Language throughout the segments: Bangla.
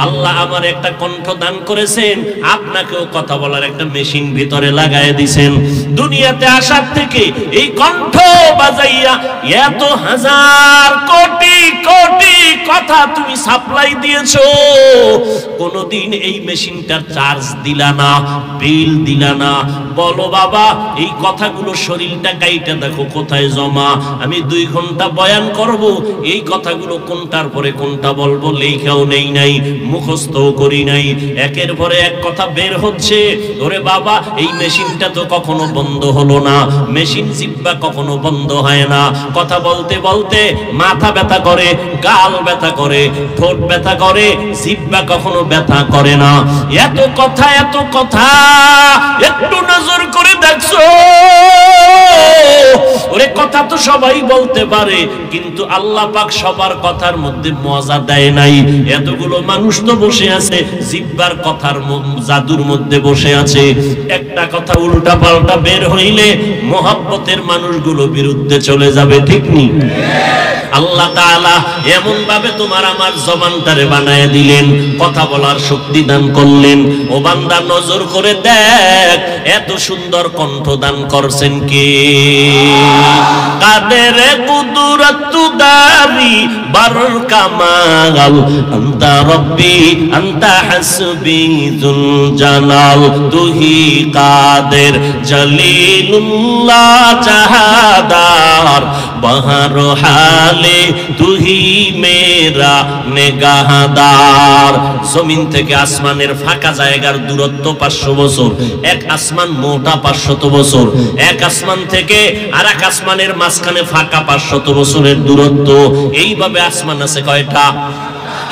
আল্লাহ আমার একটা কণ্ঠ দান করেছেন, আপনাকেও কথা বলার একটা মেশিন ভিতরে লাগায় দিয়েছেন। দুনিয়াতে আসার থেকে এই কণ্ঠ বাজাইয়া এত হাজার কোটি কোটি কথা তুমি সাপ্লাই দিয়েছো, কোনদিন এই মেশিনটার চার্জ দিলা না, বিল দিলা না। বলো বাবা, এই কথাগুলো শরীরটা কাইটা দেখো কোথায় জমা। আমি 2 ঘন্টা বয়ান করব, এই কথাগুলো কোনটার পরে কোনটা বলবো লেখাও নেই নাই, মুখস্থও করি নাই, একের পরে এক কথা বের হচ্ছে। ওরে বাবা, এই মেশিনটা তো কখনো বন্ধ হলো না, মেশিন জিহ্বা কখনো বন্ধ হয় না। কথা বলতে বলতে মাথা ব্যথা করে, গাল ব্যথা করে, ঠোঁট ব্যথা করে, জিহ্বা কখনো ব্যথা করে না। এত কথা এত কথা, একটু নজর করে দেখছো? ওরে কথা তো সবাই বলতে পারে, কিন্তু আল্লাহ পাক সবার কথার মধ্যে মজা দেয় নাই। এতগুলো মানুষ তো বসে আছে জিহ্বার কথার জাদুর মধ্যে বসে আছে। একটা কথা উল্টা পাল্টা বের হইলে মহব্বতের মানুষগুলো বিরুদ্ধে চলে যাবে, ঠিক নি? আল্লাহ তাআলা এমন ভাবে তোমার আমার জবানটারে বানায় দিলেন, কথা বলার শক্তি দান করলেন। ও বান্দা, নজর করে দেখ, এত সুন্দর কণ্ঠ দান করছেন কে? কাদের কুদরত দারি বারুল কামাল, আনতা রব্বি আনতা হাসবি যুল জালাল, তুহি কাদের জলিলুল্লাহ জাহাদার, বাহার হালে তুহি মেরা নেগাহদার। জমিন থেকে আসমানের ফাঁকা জায়গার দূরত্ব 500 বছর, এক আসমান মোটা 500 বছর, এক আসমান থেকে আর এক আসমানের মাঝখানে ফাঁকা 500 বছরের দূরত্ব। এইভাবে আসমান আছে কয়টা?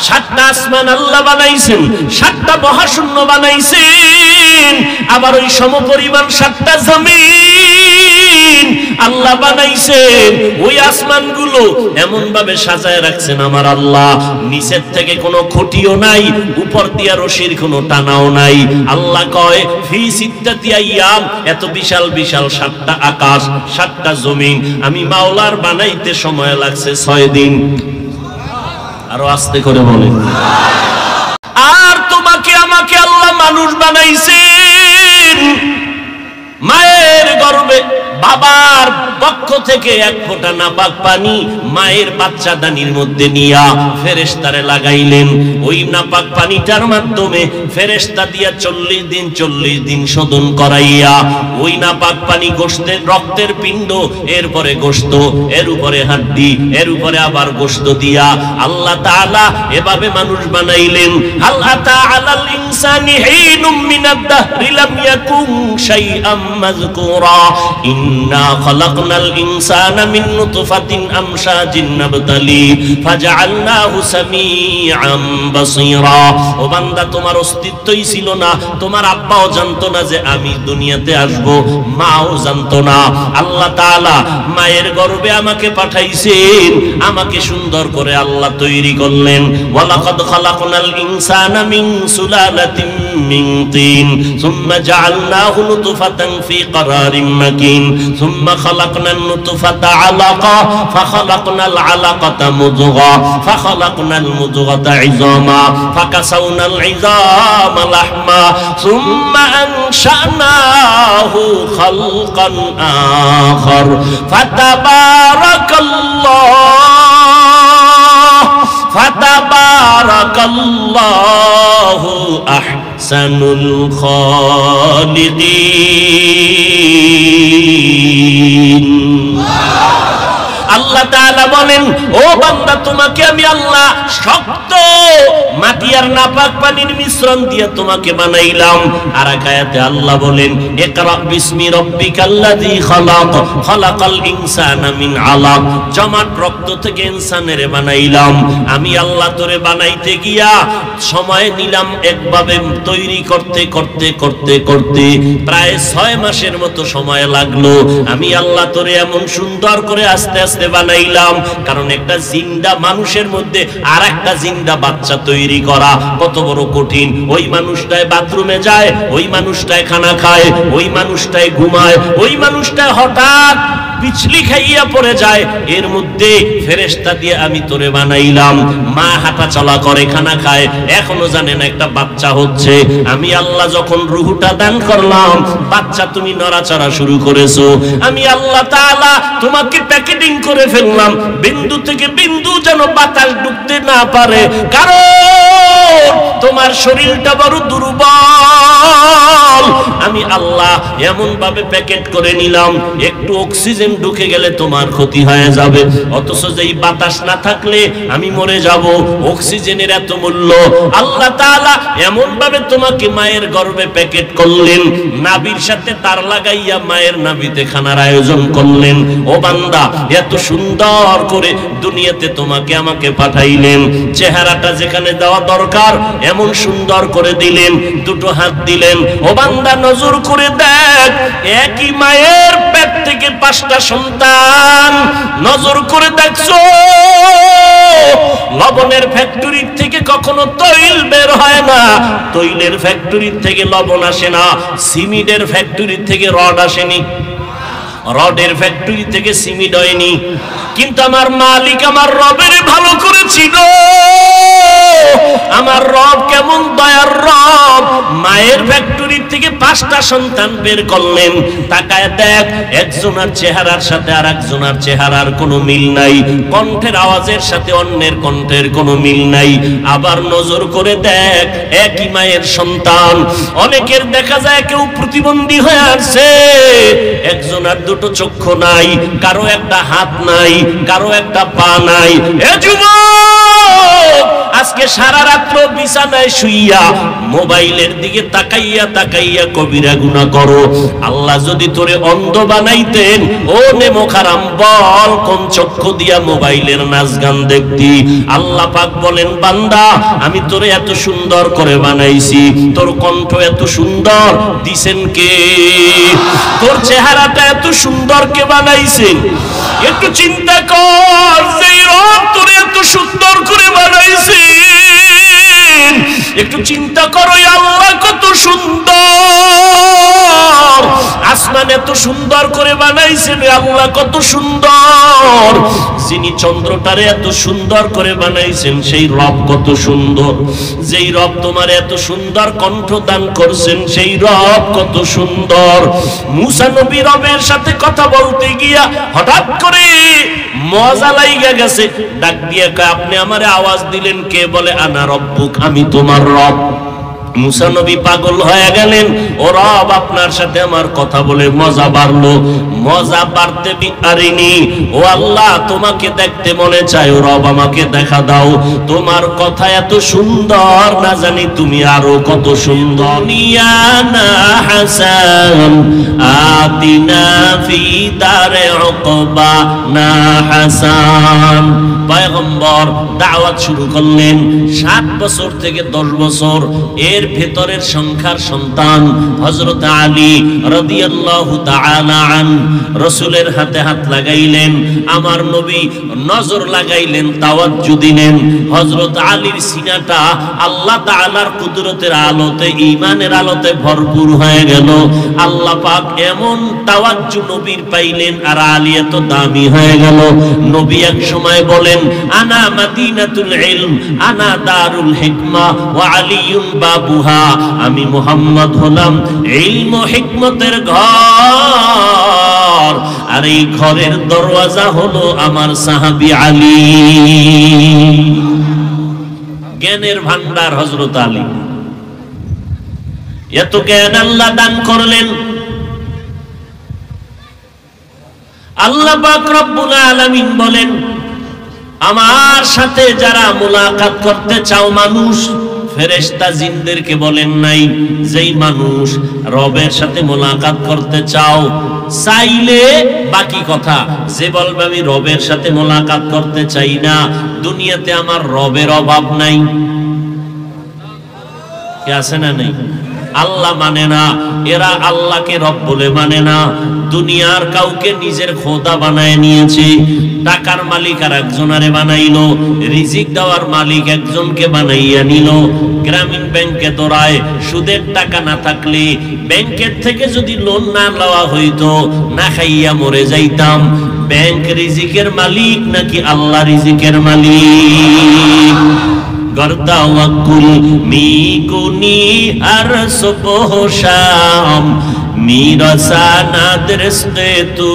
7টা আসমান আল্লাহ বানাইছেন, 7টা মহাশূন্য বানাইছেন, আবার ওই সমপরিমাণ 7টা জমিন আল্লাহ বানাইছেন। ওই আসমানগুলো এমন ভাবে সাজায় রাখছেন আমার আল্লাহ, নিচের থেকে কোনো খুঁটিও নাই, উপর দিয়া রশির কোনো টানাও নাই। আল্লাহ কয় ফি সিত্তাতি আইয়াম, এত বিশাল বিশাল 7টা আকাশ, 7টা জমিন আমি মাওলার বানাইতে সময় লাগছে 6 দিন। আরো আস্তে করে বলেন। আর তোমাকে আমাকে আল্লাহ মানুষ বানাইছেন, মায়ের গর্ভে বাবার পক্ষ থেকে 1 ফোঁটা নাপাক পানি মায়ের বাচ্চাদানির মধ্যে নিয়া ফেরেশতারে লাগাইলেন। ওই নাপাক পানিটার মাধ্যমে ফেরেশতা দিয়া 40 দিন শোধন করাইয়া ওই নাপাক পানি গোশতের রক্তের পিণ্ড, এরপরে গোশত, এর উপরে হাড্ডি, এর উপরে আবার গোশত দিয়া আল্লাহ তাআলা এভাবে মানুষ বানাইলেন। হাল আতা আলাল ইনসানি হিনুম মিনাদ দাহরি লাম ইয়াকুন শাইআম মাযকুরা, ইন্না খালাকনাল ইনসানা মিন নুতফাতিন আমশাজিন নাবতালি ফাজআলনাহু সামিআম বাসীরা। ও বান্দা, তোমার অস্তিত্বই ছিল না, তোমার আব্বাও জানতো না যে আমি দুনিয়াতে আসব, মাও জানতো না। আল্লাহ তাআলা মায়ের গর্ভে আমাকে পাঠাইছেন, আমাকে সুন্দর করে আল্লাহ তৈরি করলেন। ওয়ালাকাদ খালাকনাল ইনসানা মিন সুলালাতিন মিন তিন সুম্মা জাআলনাহু নুতফাতান ফি قرارٍ مكين ثم خلقنا النطفة علقة فخلقنا العلقة مضغة فخلقنا المضغة عظاما فكسونا العظام لحما ثم أنشأناه خلقا آخر فتبارك الله أحسن الخالقين। আল্লাহ তাআলা বলেন, ও বান্দা, তোমাকে আমি আল্লাহ শক্ত মাটি আর নাপাক পানির মিশ্রণ দিয়ে তোমাকে বানাইলাম। আর এক আয়াতে আল্লাহ বলেন, ইকরা বিসমি রাব্বিকাল্লাযী খালাক খালাকাল ইনসানা মিন আলাক, জমাট রক্ত থেকে ইনসানের বানাইলাম। আমি আল্লাহ তোরে বানাইতে গিয়া সময় নিলাম, একভাবে তৈরি করতে করতে করতে করতে প্রায় 6 মাসের মতো সময় লাগলো। আমি আল্লাহ তোরে এমন সুন্দর করে আস্তে আস্তে বানাইলাম, কারণ একটা জিন্দা মানুষের মধ্যে আর একটা জিন্দা বাচ্চা তৈরি করা কত বড় কঠিন। ওই মানুষটায় বাথরুমে যায়, ওই মানুষটায় খানা খায়, ওই মানুষটায় ঘুমায়, ওই মানুষটায় হঠাৎ পিছলি খাইয়া পড়ে যায়, এর মধ্যে ফেরেশতা দিয়ে আমি তোরে বানাইলাম। মা হাঁটা চলা করে, খানা খায়, এখনো জানে না একটা বাচ্চা হচ্ছে। আমি আল্লাহ যখন রূহটা দান করলাম, বাচ্চা তুমি নড়াচড়া শুরু করেছো। আমি আল্লাহ তাআলা তোমাকে প্যাকেটিং করে ফেললাম, বিন্দু থেকে বিন্দু যেন বাতাস ঢুকতে না পারে, কারণ তোমার শরীরটা বড় দুর্বল। আমি আল্লাহ এমন ভাবে প্যাকেট করে নিলাম, একটু অক্সিজেন ঢুকে গেলে তোমার ক্ষতি হয়ে যাবে, অথচ যেই বাতাস না থাকলে আমি মরে যাব। অক্সিজেনের এত মূল্য। আল্লাহ তাআলা এমন ভাবে তোমাকে মায়ের গর্ভে প্যাকেট করলেন, নাভির সাথে তার লাগাইয়া মায়ের নাভিতে খানার আয়োজন করলেন। ও বান্দা, এত সুন্দর করে দুনিয়াতে তোমাকে আমাকে পাঠাইলেন, চেহারাটা যেখানে দেওয়া দরকার এমন সুন্দর করে দিলেন, দুটো হাত দিলেন। ও বান্দা, নজর করে দেখ, একই মায়ের পেট থেকে 5টা সন্তান। নজর করে দেখছো, লবণের ফ্যাক্টরি থেকে কখনো তৈল বের হয় না, তৈলের ফ্যাক্টরি থেকে লবণ আসে না, সিমেন্টের ফ্যাক্টরি থেকে রড আসেনি, রডের ফ্যাক্টরি থেকে সিমেন্ট হয়নি। কিন্তু আমার মালিক আমার রবের ভালো করেছিল। আমার রব কেমন দয়ার রব, মায়ের ফ্যাক্টরি থেকে 5টা সন্তান বের করলেন। তাকায় দেখ, একজনের চেহারার সাথে আর একজনের চেহারার কোনো মিল নাই, কণ্ঠের আওয়াজের সাথে অন্যের কণ্ঠের কোনো মিল নাই। আবার নজর করে দেখ, একই মায়ের সন্তান। অনেকের দেখা যায় কেউ প্রতিবন্ধী হয়ে আসছে, একজনের দুটো চক্ষু নাই, কারো একটা হাত নাই, কারো একটা পা নাই। এ যুবক, আজকে সারা রাত্র বিছানায় শুইয়া মোবাইলের দিকে তাকাইয়া তাকাইয়া কবিরা গুনাহ করো। আল্লাহ যদি তোরে অন্ধ বানাইতেন, ও নেমোখারাম বল, কোন চক্ষু দিয়া মোবাইলের নাচ গান দেখতি? আল্লাহ পাক বলেন, বান্দা, আমি তোরে এত সুন্দর করে বানাইছি, তোর কণ্ঠ এত সুন্দর দিছেন কে? তোর চেহারাটা এত সুন্দর কে বানাইছেন? একটু চিন্তা কর, যেই রব তোরে এত সুন্দর করে বানাইছে, একটু চিন্তা করো, আল্লাহ কত সুন্দর। আসমান এত সুন্দর করে বানাইছেন, আল্লাহ কত সুন্দর। যিনি চন্দ্রটারে এত সুন্দর করে বানাইছেন, সেই রব কত সুন্দর। যেই রব তোমার এত সুন্দর কণ্ঠ দান করছেন, সেই রব কত সুন্দর। মুসা নবী রবের সাথে কথা বলতে গিয়া হঠাৎ করে মজা লাইগা গেছে, ডাক দিয়ে কয়, আপনি আমারে আওয়াজ দিলেন কে? বলে, আনা রব্বুক, আমি তোমার রব। মুসা নবী পাগল হয়ে গেলেন, ও রব, আপনার সাথে আমার কথা বলে মজা বাড়লো। মজা বাড়তে পারিনি, ও আল্লাহ, তোমাকে দেখতে মনে চায়, ও রব, আমাকে দেখা দাও। তোমার কথা এত সুন্দর, না জানি তুমি আরো কত সুন্দর। নিয়ানা হাসান আতিনা ফি দারে উকবা না হাসান। পয়গম্বর দাওয়াত শুরু করলেন। 7 বছর থেকে 10 বছর এর ভেতরের সংখ্যার সন্তান হযরত আলী রাদিয়াল্লাহু তাআলা আন রাসূলের হাতে হাত লাগাইলেন। আমার নবী নজর লাগাইলেন, তাওয়াজ্জু দিলেন। হযরত আলীর সিনাটা আল্লাহ তাআলার কুদরতের আলোতে, ঈমানের আলোতে ভরপুর হয়ে গেল। আল্লাহ পাক এমন তাওয়াজ্জু নবীর পাইলেন, আর আলী এত দামি হয়ে গেল। নবী এক সময় বলেন, আনা মাদিনাতুল ইলম, আনা দারুল হিকমা ওয়া আলিয়ুন বাবুহা। আমি মুহাম্মদ হলাম ইলম ও হিকমতের ঘর, আর এই ঘরের দরওয়াজা হলো আমার সাহাবী আলী। জ্ঞানের ভান্ডার হযরত আলী। এত জ্ঞান আল্লাহ দান করলেন। আল্লাহ পাক রব্বুল আলামিন বলেন, আমার সাথে যারা মুলাকাত করতে চাও মানুষ, ফেরেশতা জিনদেরকে বলেন নাই, যেই মানুষ রবের সাথে মুলাকাত করতে চাও, চাইলে বাকি কথা, যে বলবে আমি রবের সাথে মুলাকাত করতে চাই না, দুনিয়াতে আমার রবের অভাব নাই। কে আছে না নেই? আল্লাহ মানে না, এরা আল্লাহকে রব বলে মানে না, দুনিয়ার কাউকে নিজের খোদা বানায় নিয়েছে। টাকার মালিক আর একজনারে বানাইলো, রিজিক দেওয়ার মালিক একজনকে বানাইয়া নিল। গ্রামীণ ব্যাংকে দৌড়ায়, সুদের টাকা না থাকলে ব্যাংকের থেকে যদি লোন না লওয়া হইতো না খাইয়া মরে যাইতাম। ব্যাংক রিজিকের মালিক নাকি আল্লাহ রিজিকের মালিক? গর্দাওয়াকুল মিকুনি আর সুবহ শাম মিরাসানা দরস্তে তু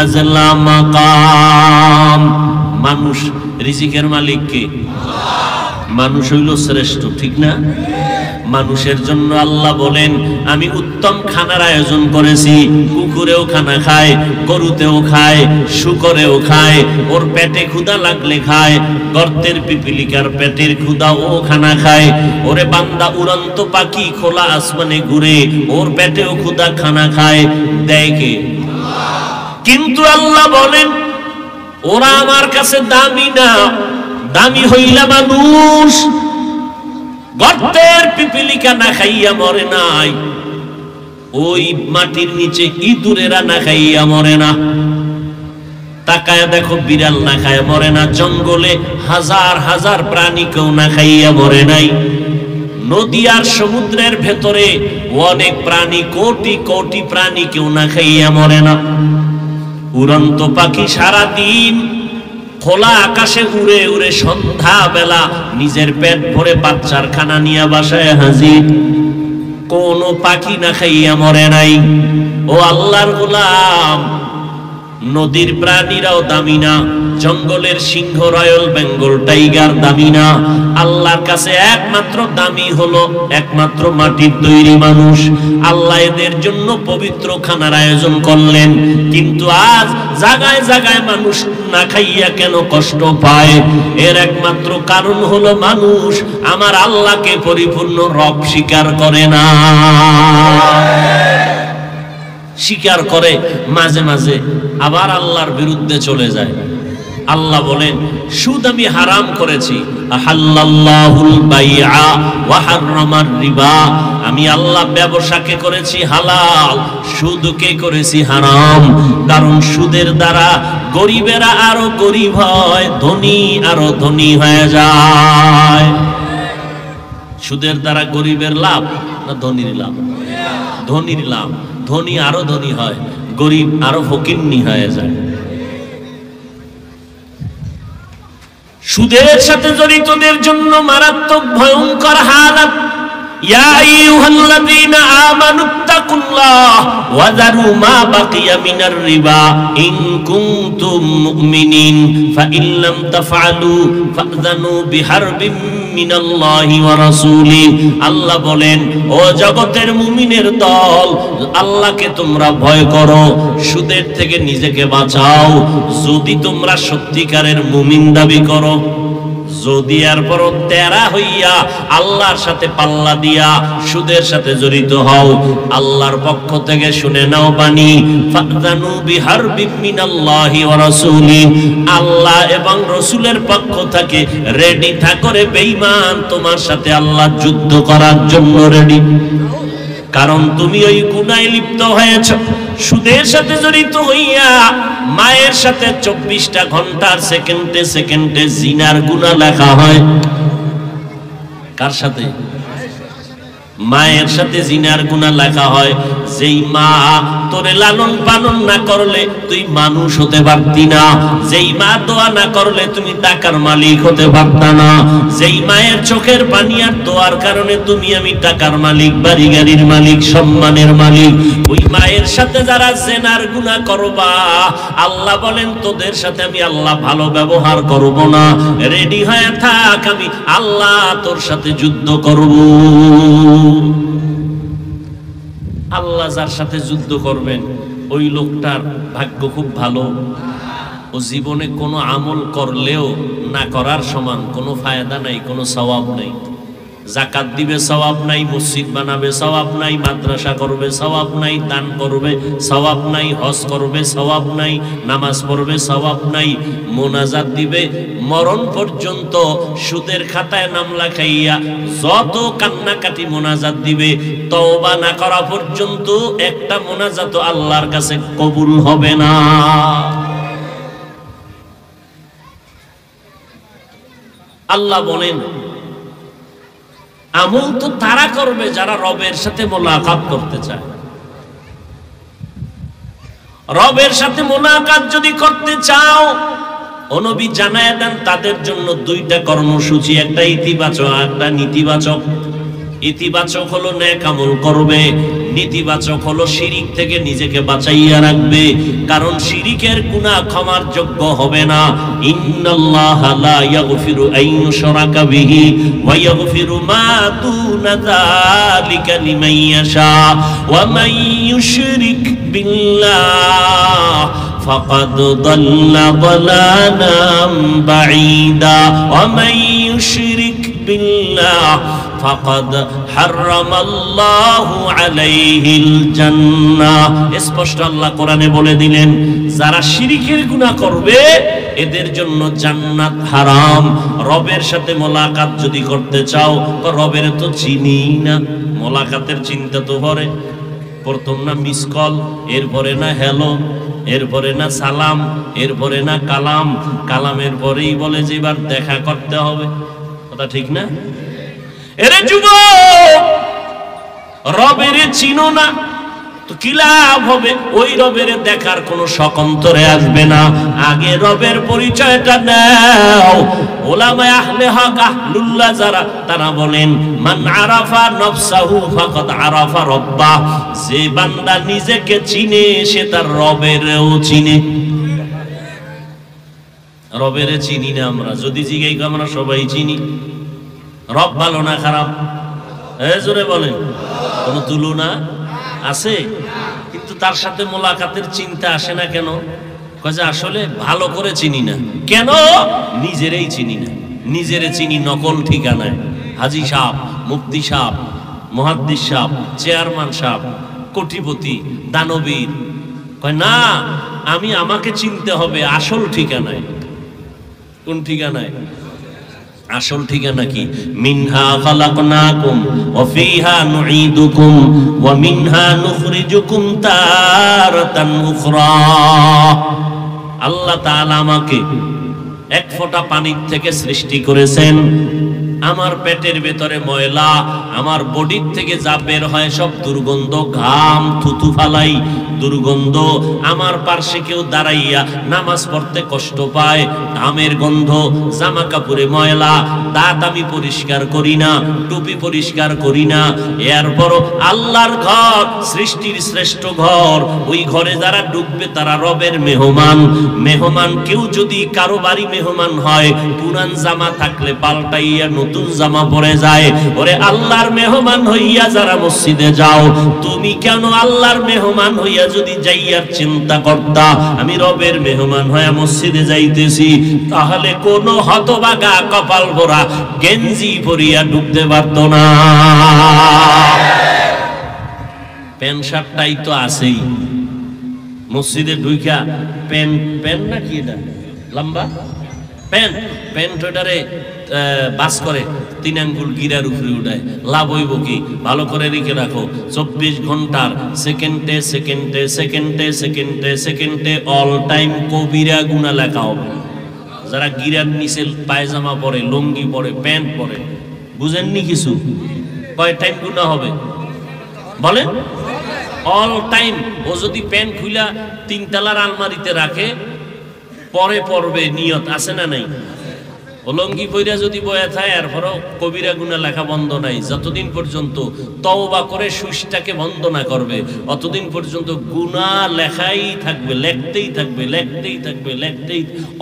আজলা মাকাম। মানুষ রিজিকের মালিক কে? মানুষ হইল শ্রেষ্ঠ, ঠিক না? মানুষের জন্য আল্লাহ বলেন আমি উত্তম খানার আয়োজন করেছি। কুকুরেও খানা খায়, গরুতেও খায়, শুকরেও খায়, ওর পেটে ক্ষুধা লাগলে খায়। গর্তের পিপিলিকার পেটের ক্ষুধা ও খানা খায়। ওরে বান্দা, উড়ন্ত পাখি খোলা আসমানে ঘুরে, ওর পেটেও ক্ষুধা খানা খায়, দেয় কে? কিন্তু আল্লাহ বলেন ওরা আমার কাছে দামি না, দামি হইলা মানুষ। গর্তের পিপিলিকা না খাইয়া মরে নাই, ওই মাটির নিচে ইঁদুরেরা না খাইয়া মরে না। তাকায় দেখো, বিড়াল না খাইয়া মরে না। জঙ্গলে হাজার হাজার প্রাণী কেউ না খাইয়া মরে নাই। নদী আর সমুদ্রের ভেতরে অনেক প্রাণী, কোটি কোটি প্রাণী কেউ না খাইয়া মরে না। উড়ন্ত পাখি সারা দিন খোলা আকাশে উড়ে উড়ে সন্ধ্যা বেলা নিজের পেট ভরে বাচ্চার খানা নিয়ে বাসায় হাজির। কোন পাখি না খাইয়া মরে নাই। ও আল্লাহর গোলাম, নদীর প্রাণীরাও দামি না, জঙ্গলের সিংহ রয়্যাল বেঙ্গল টাইগার দামি না। আল্লাহর কাছে একমাত্র দামি হলো একমাত্র মাটির তৈরি মানুষ। আল্লাহ এদের জন্য পবিত্র খানার আয়োজন করলেন। কিন্তু আজ জায়গায় জায়গায় মানুষ না খাইয়া কেন কষ্ট পায়? এর একমাত্র কারণ হলো মানুষ আমার আল্লাহকে পরিপূর্ণ রব স্বীকার করে না। স্বীকার করে মাঝে মাঝে আবার আল্লাহর বিরুদ্ধে চলে যায়। আল্লাহ বলেন সুদ আমি হারাম করেছি। আহাল্লাল্লাহুল বাইআ ওয়া হাররামার রিবা। আমি আল্লাহ ব্যবসাকে করেছি হালাল, সুদকে করেছি হারাম। কারণ সুদের দ্বারা গরিবেরা আরো গরিব হয়, ধনী আরো ধনী হয়ে যায়। সুদের দ্বারা গরিবের লাভ না ধনীর লাভ? ধনীর লাভ। ধনী আরো ধনী হয়, গরিব আরো ফকিন্নি হয়ে যায়। সুদের সাথে জড়িতদের জন্য মারাত্মক ভয়ঙ্কর হালাত। ইয়া আইয়ুহাল্লাযীনা আমানুত্তাকুল্লাহ ওয়া যারু মা বাকিয়া মিনার রিবা ইন কুনতুম মুমিনিন ফাইন লাম তাফআলু ফাযনু বিহারবিম মিনাল্লাহি ওয়া রাসূলি। আল্লাহ বলেন ও জগতের মুমিনের দল, আল্লাহকে তোমরা ভয় করো, সুদের থেকে নিজেকে বাঁচাও। যদি তোমরা সত্যিকারের মুমিন দাবি করো, যদি এরপর তেরা হইয়া আল্লাহর সাথে পাল্লা দিয়া সুদের সাথে জড়িত হও, আল্লাহর পক্ষ থেকে শুনে নাও বাণী, ফাযনু বিহারবিম মিনাল্লাহি ওয়া রাসূলি। আল্লাহ এবং রাসূলের পক্ষ থেকে রেডি থাকরে বেঈমান তোমার সাথে আল্লাহ যুদ্ধ করার জন্য রেডি। কারণ তুমি ওই গুনাহে লিপ্ত হয়েছো, সুদের সাথে জড়িত হইয়া মায়ের সাথে 24টা ঘন্টার সেকেন্ডে সেকেন্ডে জিনার গুনাহ লেখা হয়। কার সাথে? মায়ের সাথে জিনার গুনাহ লেখা হয়। যেই মা তোরে লালন পালন না করলে তুই মানুষ হতে পারতি না, যেই মা দোয়া না করলে তুমি টাকার মালিক হতে পারতা না, যেই মায়ের চোখের পানি আর দোয়ার কারণে তুমি আমি টাকার মালিক, বাড়ি গাড়ির মালিক, সম্মানের মালিক, ওই মায়ের সাথে যারা জিনার গুনাহ করবা, আল্লাহ বলেন তোদের সাথে আমি আল্লাহ ভালো ব্যবহার করব না। রেডি হয়ে থাক, আমি আল্লাহ তোর সাথে যুদ্ধ করব। আল্লাহ যার সাথে যুদ্ধ করবেন ওই লোকটার ভাগ্য খুব ভালো। ও জীবনে কোনো আমল করলেও না করার সমান, কোনো ফায়দা নাই, কোনো সওয়াব নেই। জাকাত দিবে সওয়াব নাই, মসজিদ বানাবে সওয়াব নাই, মাদ্রাসা করবে সওয়াব নাই, দান করবে সওয়াব নাই, হজ করবে সওয়াব নাই, নামাজ পড়বে সওয়াব নাই। মোনাজাত দিবে মরণ পর্যন্ত সুদের খাতায় নাম লেখাইয়া যত কান্নাকাটি মোনাজাত দিবে, তওবা না করা পর্যন্ত একটা মোনাজাত আল্লাহর কাছে কবুল হবে না। আল্লাহ বলেন আমল তো তারা করবে যারা রবের সাথে মোলাকাত করতে চায়। রবের সাথে মোলাকাত যদি করতে চাও, ও নবী জানায় দেন তাদের জন্য দুইটা কর্মসূচি, একটা ইতিবাচক একটা নেতিবাচক। ইতিবাচক হলো নেক আমল করবে, নেতিবাচক হলো শিরিক থেকে নিজেকে বাঁচাইয়া রাখবে, কারণ শিরিকের গুনাহ ক্ষমার যোগ্য হবে না। ইন্নাল্লাহা লা ইয়াগফিরু আন ইউশরাকা বিহি ওয়া ইয়াগফিরু মা দুনা যালিকা লিমান ইয়াশা ওয়া মান ইউশরিক বিল্লাহ ফাকাদ দাল্লা দালালাম বাঈদা ওয়া মান ইউশরিক বিল্লাহ ফাকাদ হারামাল্লাহু আলাইহিল জান্নাহ। স্পষ্ট আল্লাহ কোরআনে বলে দিলেন যারা শিরকের গুনাহ করবে এদের জন্য জান্নাত হারাম। রবের সাথে মোলাকাত যদি করতে চাও, তো রবের তো চিনি না, মোলাকাতের চিন্তা তো করে প্রথম না মিস কল, এরপরে না হ্যালো, এরপরে না সালাম, এরপরে না কালাম, কালামের পরেই বলে যে এবার দেখা করতে হবে। কথা ঠিক না? এরে যুবক, রবের চিনো না তো কি লাভ হবে? ওই রবের দেখার কোনো শখ অন্তরে আসবে না। আগে রবের পরিচয়টা নাও। উলামায়ে আহলে হক আহলুল্লাহ যারা, তারা বলেন মান আরাফা নফসাহু ফাকাদ আরাফা রাব্বাহ। যে বান্দা নিজেকে চিনে সে তার রবেরও চিনে। রবের চিনি না আমরা, যদি জিগাই আমরা সবাই চিনি। রব ভালো না খারাপ? জোরে বলেন। কোন তুলনা আছে? কিন্তু তার সাথে মোলাকাতের চিন্তা আসে না কেন? কয় যে আসলে ভালো করে চিনি না। কেন? নিজেরই চিনি না। নিজেরে চিনি নকল ঠিকানায়। হাজী সাহেব, মুফতি সাহেব, মুহাদ্দিস সাহেব, চেয়ারম্যান সাহেব, কোটিপতি, দানবীর। কয় না, আমি আমাকে চিনতে হবে আসল ঠিকানায়। কোন ঠিকানায়? আসল ঠিকানা কি? মিনহা খালাকনাকুম ওয়া ফিহা নুঈদুকুম ওয়া মিনহা নুখরিজুকুম তারাতান উখরা। আল্লাহ তাআলা আমাকে এক ফোঁটা পানির থেকে সৃষ্টি করেছেন। আমার পেটের ভেতরে ময়লা, আমার বডির থেকে যা বের হয় সব দুর্গন্ধ, ঘাম, থুতু ফালাই দুর্গন্ধ। আমার পার্শ্বে কেউ দাঁড়াইয়া নামাজ পড়তে কষ্ট পায়, ঘামের গন্ধ, জামা কাপড়ে ময়লা, দাঁত আমি পরিষ্কার করি না, টুপি পরিষ্কার করি না। এরপরও আল্লাহর ঘর, সৃষ্টির শ্রেষ্ঠ ঘর, ওই ঘরে যারা ঢুকবে তারা রবের মেহমান। মেহমান কেউ যদি কারো বাড়ি মেহমান হয়, পুরান জামা থাকলে পাল্টাইয়া নতুন জামা পরে যায়। ওরে আল্লাহর মেহমান হইয়া যারা মসজিদে যাও, তুমি কেন আল্লাহর মেহমান হইয়া যদি যাইয়ার চিন্তা করতা আমি রবের মেহমান হইয়া মসজিদে যাইতেছি, তাহলে কোন হতভাগা কপাল ভরা গেঞ্জি পরিয়া ঢুকতে পারত না। প্যান্ট শার্টটাই তো আছেই, মসজিদে ঢুইকা প্যান্ট না কি এটা লম্বা প্যান্ট ওটারে বাস করে 3 আঙ্গুল গিরার উপরে উঠায়, লাভ হইব কি? ভালো করে রেখে রাখো। 24 ঘন্টার সেকেন্ডে সেকেন্ডে সেকেন্ডে সেকেন্ডে সেকেন্ডে অল টাইম কবিরা গুনাহ লেখা হবে। যারা গিরার নিচে পায়জামা পরে, লুঙ্গি পরে, প্যান্ট পরে, বুঝেননি কিছু? কয় টাইম গুনাহ হবে বলেন? All time. ও যদি প্যান্ট খুইলা 3 তলার আলমারিতে রাখে, পরে পড়বে, নিয়ত আছে না নাই? লঙ্গি পইরা যদি বয়া থাকে, এরপরও কবিরা গুনাহ লেখা বন্ধ নাই। যতদিন পর্যন্ত তওবা করে সুশটাকে বন্ধ না করবে, অতদিন পর্যন্ত গুনাহ লেখাই থাকবে, লেখতেই থাকবে, লেখতেই থাকবে, লেখতেই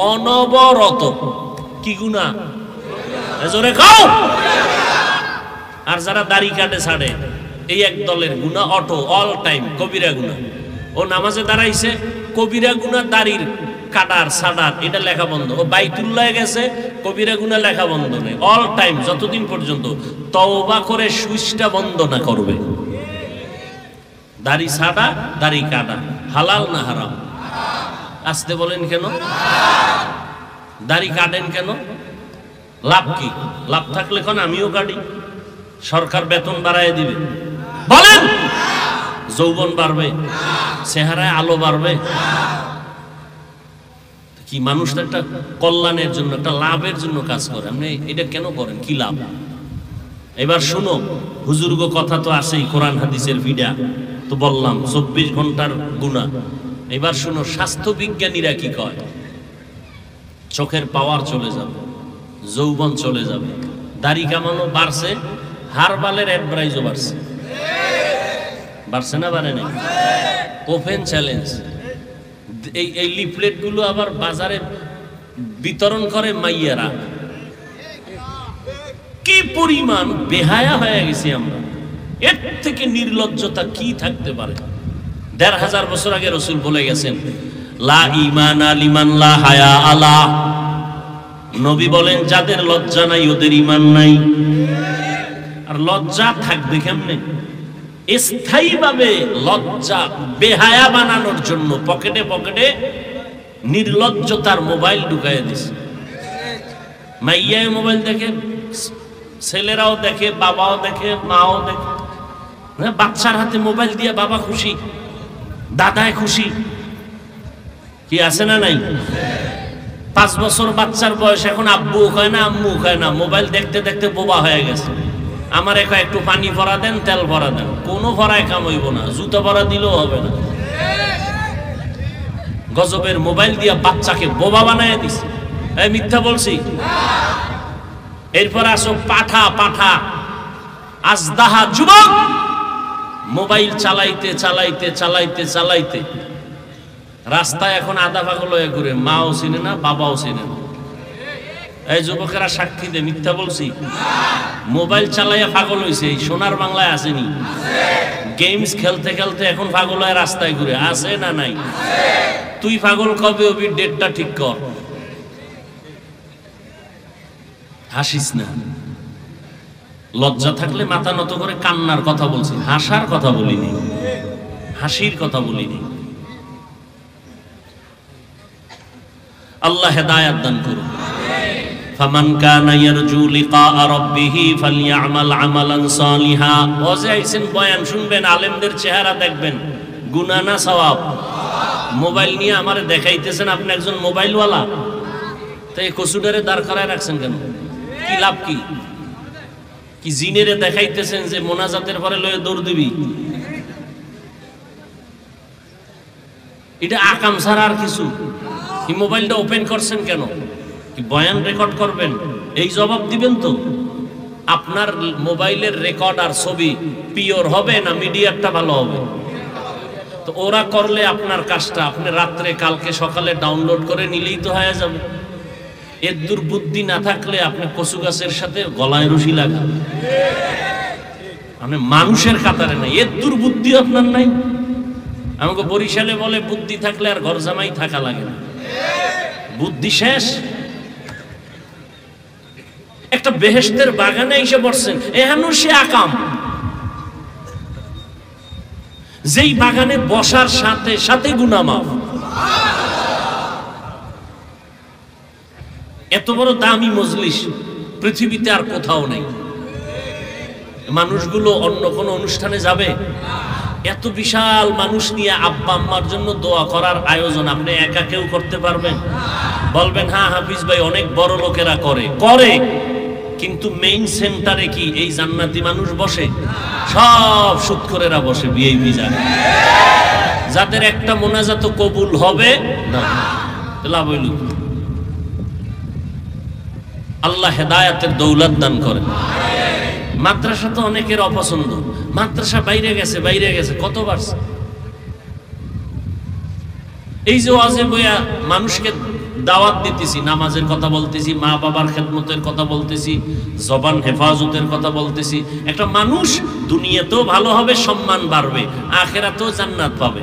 অনবরত। কি গুনাহ? জোরে খাও। আর যারা দাড়ি কাটে ছাড়ে, এই এক দলের গুনাহ অটো, অল টাইম কবিরা গুনাহ। ও নামাজে দাঁড়াইছে, কবিরা গুনাহ দাড়ির কাটার সাডার এটা লেখা বন্ধ, ও বাইতুল্লাহ গেছে কবিরা গুনাহ লেখা বন্ধ নেই, অল টাইম যতদিন পর্যন্ত তওবা করে সুইচটা বন্ধ না করবে। দাড়ি সাদা দাড়ি কাটা হালাল না হারাম? আসতে বলেন কেন? দাড়ি কাটেন কেন? লাভ কি? লাভ থাকলে কোন আমিও কাটি, সরকার বেতন বাড়ায় দিবে, বলেন যৌবন বাড়বে, চেহারায় আলো বাড়বে কি? মানুষ তো একটা কল্যাণের জন্য, একটা লাভের জন্য কাজ করে, আপনি এটা কেন করেন? কি লাভ? এবার শুনো, হুজুরগো কথা তো আছেই, কোরআন হাদিসের ভিডা তো বললাম 24 ঘন্টার গুনাহ। এবার শুনো, স্বাস্থ্য বিজ্ঞানীরা কি কয়? চোখের পাওয়ার চলে যাবে, যৌবন চলে যাবে, দাড়ি কামানো বাড়ছে, হারবালের অ্যাডভাইজও বাড়ছে। বাড়ছে না বাড়ে নাই? Open challenge. এই লিফলেট গুলো আবার বাজারে বিতরণ করে মাইয়ারা। কি পরিমাণ বেহায়া হয়ে গেছি আমরা! এর থেকে নির্লজ্জতা কি থাকতে পারে? ১৫০০ বছর আগে রাসূল বলে গেছেন, লা ঈমানা লিমান লা হায়া আলা। নবী বলেন, যাদের লজ্জা নাই ওদের ঈমান নাই। আর লজ্জা থাকবে কেমনে? স্থায়ীভাবে লজ্জা বেহায়া বানানোর জন্য পকেটে পকেটে নির্লজ্জতার মোবাইল ঢুকাইয়া দিছে। মাইয়া মোবাইল দেখে, ছেলেরাও দেখে, বাবাও দেখে, মাও দেখে। বাচ্চার হাতে মোবাইল দিয়ে বাবা খুশি, দাদায় খুশি, কি আছে না নাই? 5 বছর বাচ্চার বয়স, এখন আব্বু খায় না আম্মু খায় না, মোবাইল দেখতে দেখতে বোবা হয়ে গেছে। আমার একটু পানি ভরা দেন, তেল ভরা দেন, কোনো ভরায় কাম হইব না, জুতো ভরা দিলেও হবে না। গজবের মোবাইল দিয়া বাচ্চাকে বোবা বানায় দিছে। এই মিথ্যা বলছি? এরপর আসো পাঠা পাঠা আজদাহা যুবক, মোবাইল চালাইতে চালাইতে চালাইতে চালাইতে রাস্তায় এখন আধা পাগল হয়ে ঘুরে, মাও চিনে না বাবাও চিনে না। এই যুবকেরা সাক্ষী দে, মিথ্যা বলছি? মোবাইল চালাইয়া পাগল হইছে, সোনার বাংলায় আসেনি? গেমস খেলতে খেলতে এখন পাগল হয়ে রাস্তায় ঘুরে, আছে না নাই? তুই পাগল কবে হবি? ডেটটা ঠিক কর। হাসিস না। লজ্জা থাকলে মাথা নত করে কান্নার কথা বলছি, হাসার কথা বলিনি, হাসির কথা বলিনি। আল্লাহ হেদায়েত দান করুন। ফামান কানা ইয়ারজু লিকা রাব্বিহি ফালইআমাল আমালান সালিহা। ওয়াজে আইছেন, বয়ান শুনবেন, আলেমদের চেহারা দেখবেন, গুনাহ না সওয়াব? মোবাইল নিয়ে আমারে দেখাইতেছেন আপনি একজন মোবাইলওয়ালা, তাই কসুডারে দাঁড় করায় রাখছেন কেন? কি লাভ? কি কি জিনেরে দেখাইতেছেন যে মোনাজাতের পরে লয়ে দৌড় দিবি? এটা আকাম ছাড়া আর কিছু? এই মোবাইলটা ওপেন করছেন কেন? কি বয়ান রেকর্ড করবেন? এই জবাব দিবেন তো? আপনার মোবাইলের রেকর্ড আর ছবি পিওর হবে না মিডিয়ারটা ভালো হবে? তো ওরা করলে আপনার কাজটা আপনি রাত্রে কালকে সকালে ডাউনলোড করে নিলেই তো হয়ে যাবে। এর দুর্বুদ্ধি না থাকলে আপনি কচু গাছের সাথে গলায় রশি লাগান, আপনি মানুষের কাতারে নাই। এর দুর্বুদ্ধি আপনার নাই। আমাকে বরিশালে বলে, বুদ্ধি থাকলে আর ঘর জামাই থাকা লাগে না, বুদ্ধি শেষ। একটা বেহেশতের বাগানে এসে বসছেন, এহেন সে আকাম। যেই বাগানে বসার সাথে সাথে গুনাহ মাফ। এত বড় দামি মজলিস পৃথিবীতে আর কোথাও নেই। মানুষগুলো অন্য কোন অনুষ্ঠানে যাবে? এত বিশাল মানুষ নিয়ে আব্বা আম্মার জন্য দোয়া করার আয়োজন আপনি একা কেউ করতে পারবেন? বলবেন হ্যাঁ হাফিজ ভাই, অনেক বড় লোকেরা করে করে, কিন্তু মেইন সেন্টারে কি এই জান্নাতি মানুষ বসে? সব সুদখোরেরা বসে, ভিআইপি যারা, যাদের একটা মোনাজাত কবুল হবে না। লাভ হইল? আল্লাহ হেদায়েতের দৌলত দান করেন। মাদ্রাসা তো অনেকের অপছন্দ, মাদ্রাসা বাইরে গেছে বাইরে গেছে, কত বাড়ছে। এই যে ওয়াজে বইয়া মানুষকে দাওয়াত দিতেছি, নামাজের কথা বলতেছি, মা বাবার খেদমতের কথা বলতেছি, জবান হেফাজতের কথা বলতেছি, একটা মানুষ দুনিয়াতেও ভালো হবে, সম্মান বাড়বে, আখিরাতেও জান্নাত পাবে।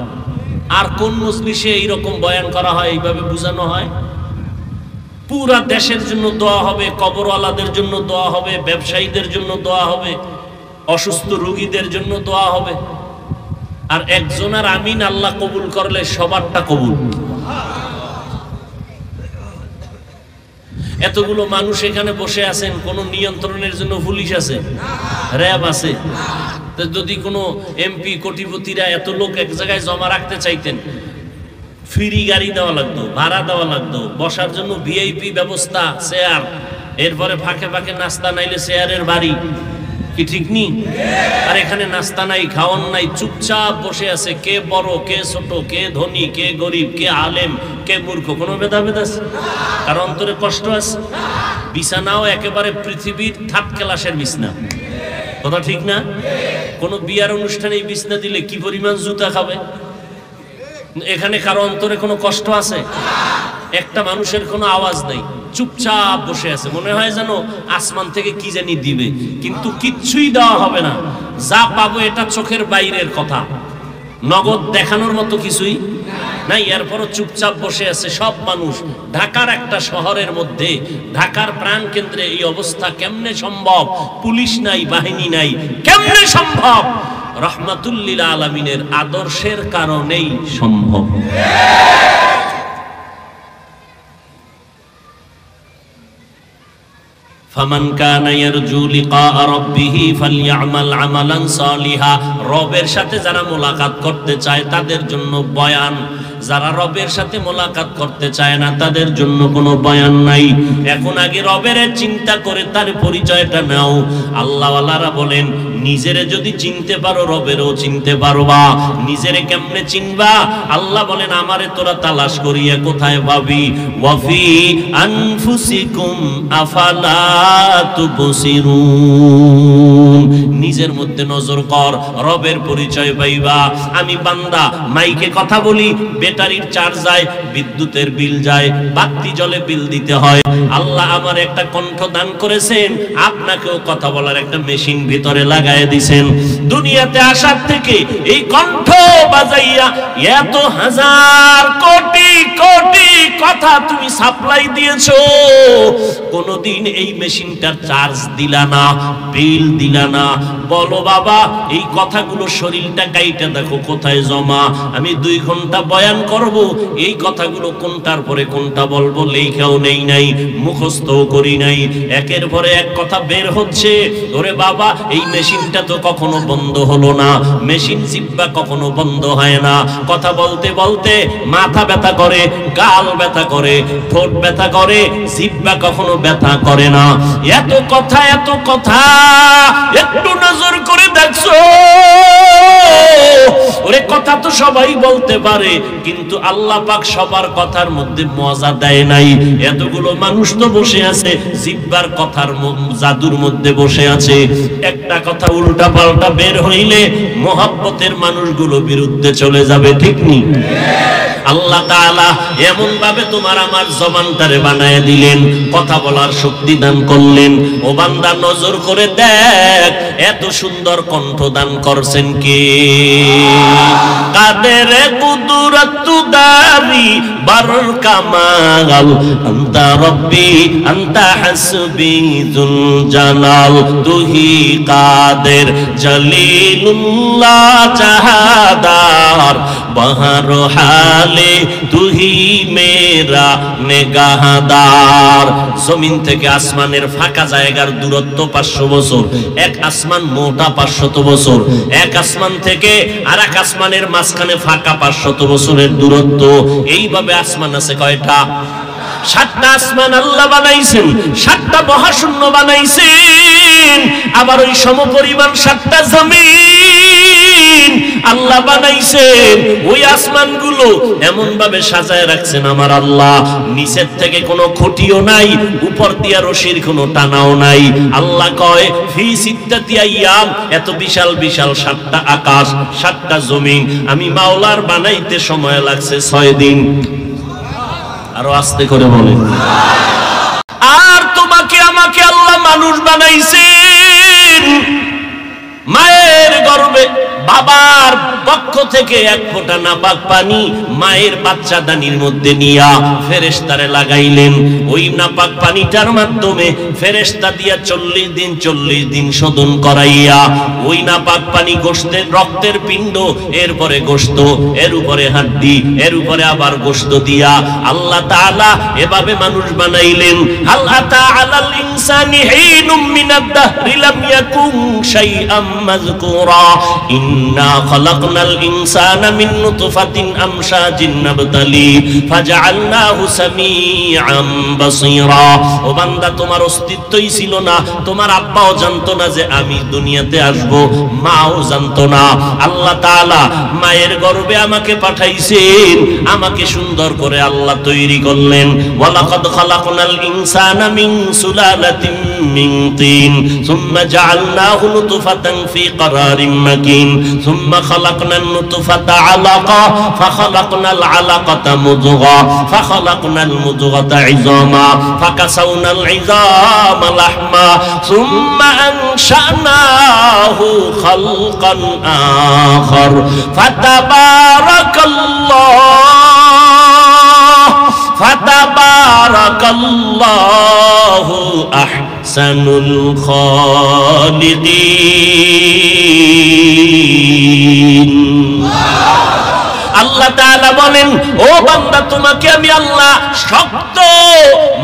আর কোন মজলিসে এইরকম বয়ান করা হয়, এইভাবে বোঝানো হয়? পুরা দেশের জন্য দোয়া হবে, কবরওয়ালাদের জন্য দোয়া হবে, ব্যবসায়ীদের জন্য দোয়া হবে, অসুস্থ রোগীদের জন্য দোয়া হবে। আর একজনের আমিন আল্লাহ কবুল করলে সবারটা কবুল। এতগুলো মানুষ এখানে বসে আছেন, কোন নিয়ন্ত্রণের জন্য পুলিশ আছে, র্যাব আছে? যদি কোনো এমপি কোটিপতিরা এত লোক এক জায়গায় জমা রাখতে চাইতেন, ফ্রি গাড়ি দেওয়া লাগতো, ভাড়া দেওয়া লাগতো, বসার জন্য ভিআইপি ব্যবস্থা, চেয়ার, এরপরে ফাঁকে ফাঁকে নাস্তা, নাইলে চেয়ারের বাড়ি, কি ঠিক নি? আর এখানে নাস্তা নাই, খাওয়ান নাই, চুপচাপ বসে আছে। কে বড়, কে ছোট, কে ধনী, কে গরিব, কে আলেম, কে মূর্খ, কোনো ভেদাভেদ আছে? কার অন্তরে কষ্ট আছে? বিছানাও একেবারে পৃথিবীর থার্ড ক্লাসের বিছনা, কথা ঠিক না? কোন বিয়ার অনুষ্ঠানে এই বিছনা দিলে কি পরিমাণ জুতা খাবে? এখানে কারো অন্তরে কোনো কষ্ট আছে? একটা মানুষের কোনো আওয়াজ নাই, চুপচাপ বসে আছে। মনে হয় যেন আসমান থেকে কি জানি দিবে, কিন্তু কিচ্ছুই দেওয়া হবে না। যা পাবো এটা চোখের বাইরের কথা, নগদ দেখানোর মতো কিছুই নাই। এরপরও চুপচাপ বসে আছে সব মানুষ। ঢাকার একটা শহরের মধ্যে, ঢাকার প্রাণ কেন্দ্রে এই অবস্থা কেমনে সম্ভব? পুলিশ নাই, বাহিনী নাই, কেমনে সম্ভব? রহমাতুল লিল আলামিনের আদর্শের কারণেই সম্ভব। ফামান কানা ইয়ারজু লিকা রাব্বিহি ফালইআমাল আমালান সালিহা। রবের সাথে যারা মোলাকাত করতে চায় তাদের জন্য বয়ান, যারা রবের সাথে মোলাকাত করতে চায় না তাদের জন্য কোনো বয়ান নাই। এখন আগে রবের চিন্তা করে তার পরিচয়টা নাও। আল্লাহওয়ালারা বলেন, নিজেরে যদি চিনতে পারো রবেরও চিনতে পারবা। নিজেরে কেমনে চিনবা? আল্লাহ বলেন, আমারে তোরা তালাশ করিয়া কোথায় পাবি? ওয়াফি আনফুসিকুম আফালা তুবসিরুন। নিজের মধ্যে নজর কর, রবের পরিচয় পাইবা। আমি বান্দা, মাইকে কথা বলি, ব্যাটারির চার্জ যায়, বিদ্যুতের বিল যায়, বাতি জলে বিল দিতে হয়। আল্লাহ আমার একটা কণ্ঠ দান করেছেন, আপনাকেও কথা বলার একটা মেশিন ভিতরে লাগায় দিছেন। দুনিয়াতে আসার থেকে এই কণ্ঠ বাজাইয়া এত হাজার কোটি কোটি কথা তুমি সাপ্লাই দিয়েছো, কোনদিন এই মেশিনটার চার্জ দিলা না, বিল দিলা না। বলো বাবা, এই কথাগুলো শরীরটা কাইটা দেখো কোথায় জমা। আমি 2 ঘন্টা বয়ান করব, এই কথাগুলো কোনটার পরে কোনটা বলবো লেখাও নেই নাই, মুখস্থও করি নাই। একের পরে এক কথা বের হচ্ছে। ওরে বাবা, এই মেশিনটা তো কখনো বন্ধ হলো না। মেশিন জিহ্বা কখনো বন্ধ হয় না। কথা বলতে বলতে মাথা ব্যথা করে, গাল ব্যথা করে, ঠোঁট ব্যথা করে, জিহ্বা কখনো ব্যথা করে না। এত কথা, এত কথা, একটু নজর করে দেখছো? ওরে কথা তো সবাই বলতে পারে, কিন্তু আল্লাহ পাক সবার কথার মধ্যে মজা দেয় নাই। এতগুলো মানুষ তো বসে আছে জিহ্বার কথার জাদুর মধ্যে বসে আছে। একটা কথা উল্টা পাল্টা বের হইলে মহব্বতের মানুষগুলো বিরুদ্ধে চলে যাবে, ঠিক নি? আল্লাহ তাআলা এমন ভাবে তোমার আমার জবানটারে বানায় দিলেন, কথা বলার শক্তি দান করলেন। ও বান্দা, নজর করে দেখ, এত সুন্দর কণ্ঠ দান করছেন কে? কাদের কুদরত দারি বার কামাল, আনতা রব্বি আনতা হাসবি যুল জালাল। তুহি কাদের জলিলুল্লাহ জাহাদার, বাহার হালে তুহি মেরা নেগাহদার। জমিন থেকে আসমানের ফাঁকা জায়গার দূরত্ব 500 বছর। এক আসমান মোটা 500 বছর। এক আসমান থেকে আর এক আসমানের মাঝখানে ফাঁকা 500 বছরের দূরত্ব। এইভাবে আসমান আছে কয়টা? 7টা আসমান আল্লাহ বানাইছেন, 7টা মহাশূন্য বানাইছেন। আবার ওই সমপরিমাণ 7টা জমিন আল্লাহ বানাইছেন। ওই আসমানগুলো এমন ভাবে সাজায় রাখছেন আমার আল্লাহ, নিচের থেকে কোনো খুঁটিও নাই, উপর দিয়া রশির কোনো টানাও নাই। আল্লাহ কয়, ফি সিত্তাতি আইয়াম, এত বিশাল বিশাল 7টা আকাশ, 7টা জমিন আমি মাওলার বানাইতে সময় লাগছে 6 দিন। আরো আস্তে করে বলে। আর তোমাকে আমাকে আল্লাহ মানুষ বানাইছেন, মায়ের গর্ভে বাবার পক্ষ থেকে এক ফোঁটা নাপাক পানি মায়ের বাচ্চাদানির মধ্যে নিয়া ফেরেশতারে লাগাইলেন। ওই নাপাক পানিটার মাধ্যমে ফেরেশতা দিয়া 40 দিন শোধন করাইয়া ওই নাপাক পানি গোশতের রক্তের পিণ্ড, এরপরে গোশত, এর উপরে হাড্ডি, এর উপরে আবার গোশত দিয়া আল্লাহ তাআলা এভাবে মানুষ বানাইলেন। হাল আতা আলাল ইনসানি হিনুম মিনাদ দাহরি লাম ইয়াকুন শাইআম মাযকুরা ইন্না খালাকনাল ইনসানা মিন নুতফাতিন আমশাজিন নাবতালি ফাজআলনাহু সামিআম বাসীরা। ও বান্দা, তোমার অস্তিত্বই ছিল না, তোমার আব্বাও জানতো না যে আমি দুনিয়াতে আসব, মাও জানতো না। আল্লাহ তাআলা মায়ের গর্ভে আমাকে পাঠাইছেন, আমাকে সুন্দর করে আল্লাহ তৈরি করলেন। ওয়ালাকাদ খালাকনাল ইনসানা মিন সুলালাতিন মিন তিন সুম্মা জাআলনাহু নুতফাতান ফি قرارٍ مكين ثم خلقنا النطفة علقة فخلقنا العلقة مضغة فخلقنا المضغة عظاما فكسونا العظام لحما ثم أنشأناه خلقا آخر فتبارك الله أحسن الخالقين। আল্লাহ তাআলা বলেন, ও বান্দা, তোমাকে আমি আল্লাহ শক্ত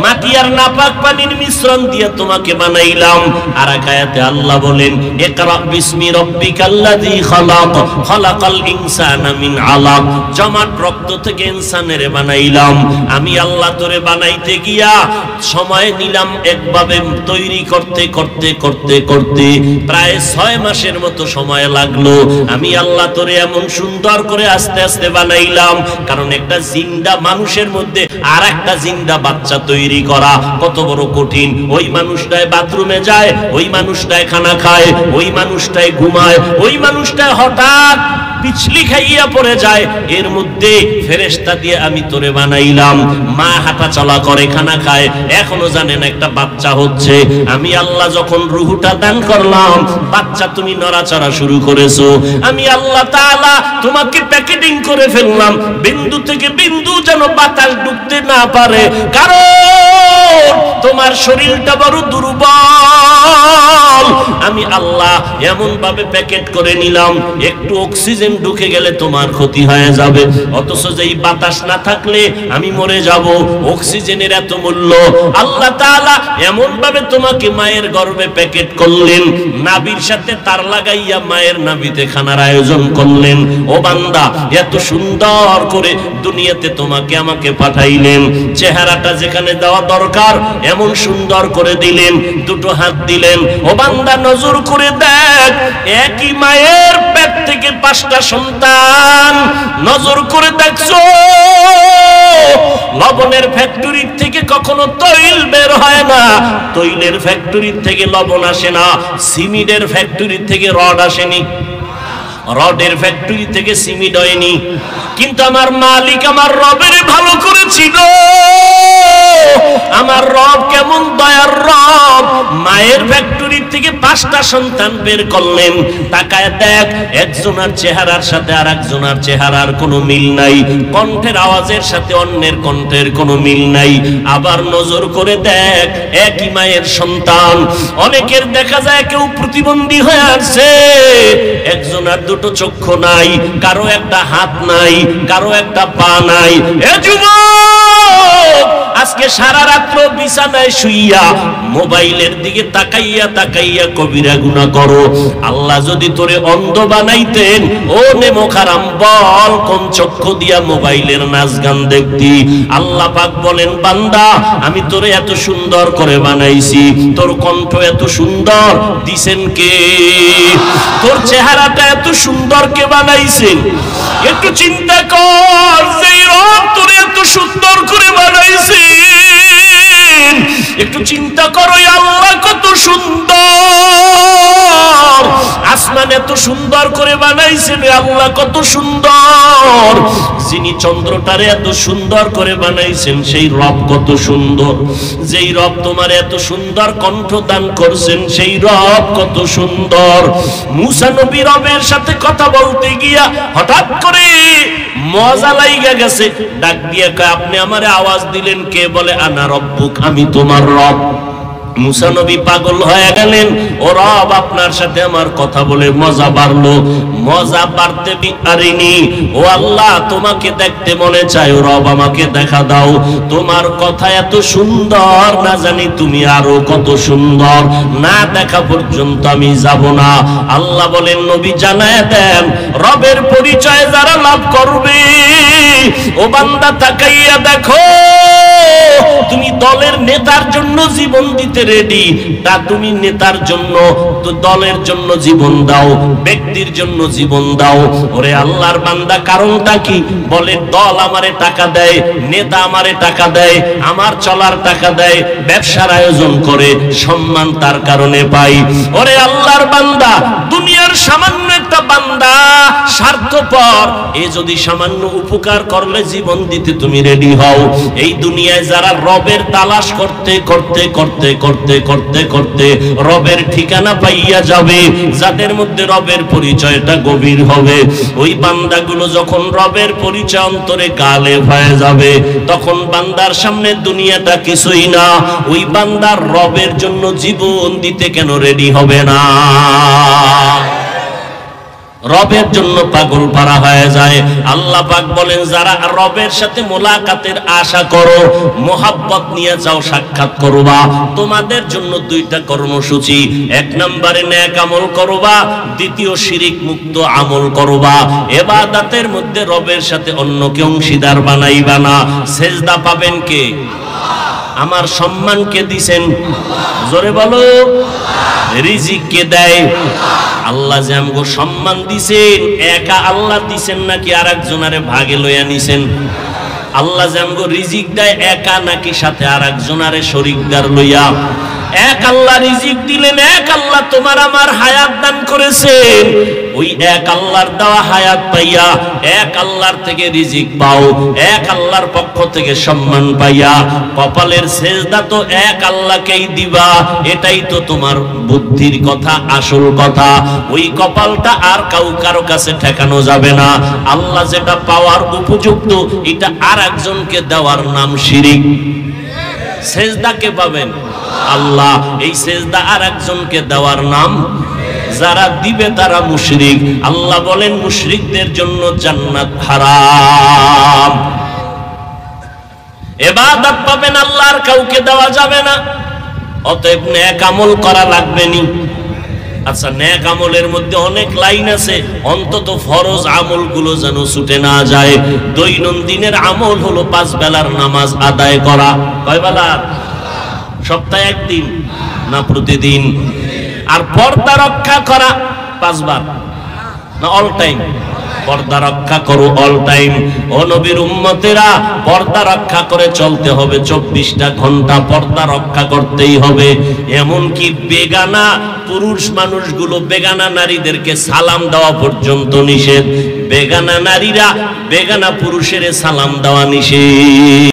মাটি আর নাপাক পানির মিশ্রণ দিয়ে তোমাকে বানাইলাম। আর এক আয়াতে আল্লাহ বলেন, ইকরা বিসমি রাব্বিকাল্লাযী খালাক খালাকাল ইনসানা মিন আলাক। জমাট রক্ত থেকে ইনসানের বানাইলাম। আমি আল্লাহ তোরে বানাইতে গিয়া সময় নিলাম, একভাবে তৈরি করতে করতে করতে করতে প্রায় 6 মাসের মতো সময় লাগলো। আমি আল্লাহ তোরে এমন সুন্দর করে আস্তে আস্তে বানাইলাম, কারণ একটা জিন্দা মানুষের মধ্যে আর একটা জিন্দা বাচ্চা তৈরি করা কত বড় কঠিন। ওই মানুষটাই বাথরুমে যায়, ওই মানুষটাই খানা খায়, ওই মানুষটাই ঘুমায়, ওই মানুষটাই হঠাৎ পিছলি খাইয়া পড়ে যায়। এর মধ্যে ফেরেশতা দিয়ে আমি তোরে বানাইলাম। মা হাঁটা চলা করে, খানা খায়, এখনো জানেন একটা বাচ্চা হচ্ছে। আমি আল্লাহ যখন রূহটা দান করলাম, বাচ্চা তুমি নড়াচড়া শুরু করেছো। আমি আল্লাহ তাআলা তোমাকে প্যাকেটিং করে ফেললাম, বিন্দু থেকে বিন্দু যেন বাতাস ঢুকতে না পারে, কারণ তোমার শরীরটা বড় দুর্বল। আমি আল্লাহ এমন ভাবে প্যাকেট করে নিলাম, একটু অক্সিজেন ঢুকে গেলে তোমার ক্ষতি হয়ে যাবে, অথচ যেই বাতাস না থাকলে আমি মরে যাব। অক্সিজেনের এত মূল্য। আল্লাহ তাআলা এমন ভাবে তোমাকে মায়ের গর্ভে প্যাকেট করলেন, নাভির সাথে তার লাগাইয়া মায়ের নাভিতে খানার আয়োজন করলেন। ও বান্দা, এত সুন্দর করে দুনিয়াতে তোমাকে আমাকে পাঠাইলেন। চেহারাটা যেখানে দেওয়া দরকার এমন সুন্দর করে দিলেন, দুটো হাত দিলেন। ও বান্দা, নজর করে দেখ, একই মায়ের পেট থেকে 5টা সন্তান। নজর করে দেখছো, লবণের ফ্যাক্টরি থেকে কখনো তৈল বের হয় না, তৈলের ফ্যাক্টরি থেকে লবণ আসে না, সিমেন্টের ফ্যাক্টরি থেকে রড আসেনি, রডের ফ্যাক্টরি থেকে সিমেন্ট হয়নি। কিন্তু আমার মালিক আমার রবের ভালো করেছিল। আমার রব কেমন দয়ার রব, মায়ের ফ্যাক্টরি থেকে 5টা সন্তান বের করলেন। তাকায় দেখ, একজনের চেহারার সাথে আর একজনের চেহারার কোনো মিল নাই, কণ্ঠের আওয়াজের সাথে অন্যের কণ্ঠের কোনো মিল নাই। আবার নজর করে দেখ, একই মায়ের সন্তান। অনেকের দেখা যায় কেউ প্রতিবন্ধী হয়ে আসছে, একজনের দুটো চক্ষু নাই, কারো একটা হাত নাই, কারো একটা পা নাই। এ যুবক, আজকে সারা রাত্র বিছানায় শুইয়া মোবাইলের দিকে তাকাইয়া তাকাইয়া কবিরা গুনাহ করো। আল্লাহ যদি তোরে অন্ধ বানাইতেন, ও নেমো খারাম, বল কোন চক্ষু দিয়া মোবাইলের নাচ গান দেখতি? আল্লাহ পাক বলেন, বান্দা, আমি তোরে এত সুন্দর করে বানাইছি, তোর কণ্ঠ এত সুন্দর দিছেন কে? তোর চেহারাটা এত সুন্দর কে বানাইছেন? একটু চিন্তা কর, যে রব তোরে এত সুন্দর করে বানাইছে, একটু চিন্তা করো, আল্লাহ কত সুন্দর, আসমান এত সুন্দর করে বানাইছেন, আল্লাহ কত সুন্দর। যিনি চন্দ্রটারে এত সুন্দর করে বানাইছেন সেই রব কত সুন্দর। যেই রব তোমার এত সুন্দর কণ্ঠ দান করছেন সেই রব কত সুন্দর। মুসা নবী রবের সাথে কথা বলতে গিয়া হঠাৎ করে মজা লাইগা গেছে, ডাক দিয়ে কয়, আপনি আমারে আওয়াজ দিলেন কে? বলে, আনা রব্বুক, আমি তোমার রব। মুসা নবী পাগল হয়ে গেলেন, ও রব আপনার সাথে আমার কথা বলে মজা বাড়লো। মজা বাড়তে পারিনি, ও আল্লাহ তোমাকে দেখতে মনে চায়, ও রব আমাকে দেখা দাও। তোমার কথা এত সুন্দর, না জানি তুমি আরো কত সুন্দর, না দেখা পর্যন্ত আমি যাব না। আল্লাহ বলেন, নবী জানায় দেন, রবের পরিচয় যারা লাভ করবে, ও বান্দা তাকাইয়া দেখো, তুমি দলের নেতার জন্য জীবন দিতে রেডি, তা তুমি নেতার জন্য, তো দলের জন্য জীবন দাও, ব্যক্তির জন্য জীবন দাও। ওরে আল্লাহর বান্দা, কারণটা কি? বলে, দল আমারে টাকা দেয়, নেতা আমারে টাকা দেয়, আমার চলার টাকা দেয়, ব্যবসার আয়োজন করে, সম্মান তার কারণে পাই। ওরে আল্লাহর বান্দা, দুনিয়ার সামান্য একটা বান্দা স্বার্থপর, এ যদি সামান্য উপকার করলে জীবন দিতে তুমি রেডি হও। এই দুনিয়ায় যারা রবের তালাশ করতে করতে করতে করতে করতে করতে রবের ঠিকানা পাইয়া যাবে, যাদের মধ্যে রবের পরিচয়টা গভীর হবে, ওই বান্দাগুলো যখন রবের পরিচয় অন্তরে গালে হয়ে যাবে, তখন বান্দার সামনে দুনিয়াটা কিছুই না। ওই বান্দার রবের জন্য জীবন দিতে কেন রেডি হবে না? রবের জন্য পাগল পারা হয়ে যায়। আল্লাহ পাক বলেন, যারা রবের সাথে মোলাকাতের আশা করো, মোহাব্বত নিয়ে যাও, সাক্ষাৎ করবা, তোমাদের জন্য দুইটা কর্মসূচি। এক নম্বরে নেক আমল করবা, দ্বিতীয় শিরিক মুক্ত আমল করবা। ইবাদতের মধ্যে রবের সাথে অন্যকে অংশীদার বানাইবা না। সেজদা পাবেন কে? আমার সম্মান কে দিছেন? জোরে বলো। রিজিক কে দেয়? আল্লাহ। যে আমগো সম্মান দিছেন, একা আল্লাহ দিছেন নাকি আর একজনারে ভাগে লইয়া নিছেন? আল্লাহ যে আমগো রিজিক দেয়, একা নাকি সাথে আর একজনারে শরীকদার লইয়া? এক আল্লাহ রিজিক দিলেন, এক আল্লাহ তোমার আমার হায়াত দান করেছেন। ওই এক আল্লাহর দেওয়া হায়াত পাইয়া, এক আল্লাহর থেকে রিজিক পাও, এক আল্লাহর পক্ষ থেকে সম্মান পাইয়া, কপালের সেজদা তো এক আল্লাহকেই দিবা। এটাই তো তোমার বুদ্ধির কথা, আসল কথা। ওই কপালটা আর কারো কাছে ঠেকানো যাবে না। আল্লাহ যেটা পাওয়ার উপযুক্ত, এটা আর একজনকে দেওয়ার নাম শিরিক। সেজদা কে পাবেন? আল্লাহ। এই সেজদা আর একজনকে দেওয়ার নাম, যারা দিবে তারা মুশরিক। আল্লাহ বলেন, মুশরিকদের জন্য জান্নাত হারাম। ইবাদত পাবেন, আল্লাহর কাউকে দেওয়া যাবে না। অতএব নেক আমল করা লাগবে নি। আচ্ছা, নেক আমলের মধ্যে অনেক লাইন আছে, অন্তত ফরজ আমলগুলো যেন ছুটে না যায়। দৈনন্দিনের আমল হলো 5 বেলার নামাজ আদায় করা। কয় বেলা? সপ্তাহে একদিন না প্রতিদিন? আর পর্দা রক্ষা করা 5 বার না অল টাইম? পর্দা রক্ষা করো অল টাইম। ও নবীর উম্মতেরা, পর্দা রক্ষা করে চলতে হবে। 24টা ঘন্টা পর্দা রক্ষা করতেই হবে। এমনকি বেগানা পুরুষ মানুষগুলো, বেগানা নারীদেরকে সালাম দেওয়া পর্যন্ত নিষেধ। বেগানা নারীরা বেগানা পুরুষের সালাম দেওয়া নিষেধ।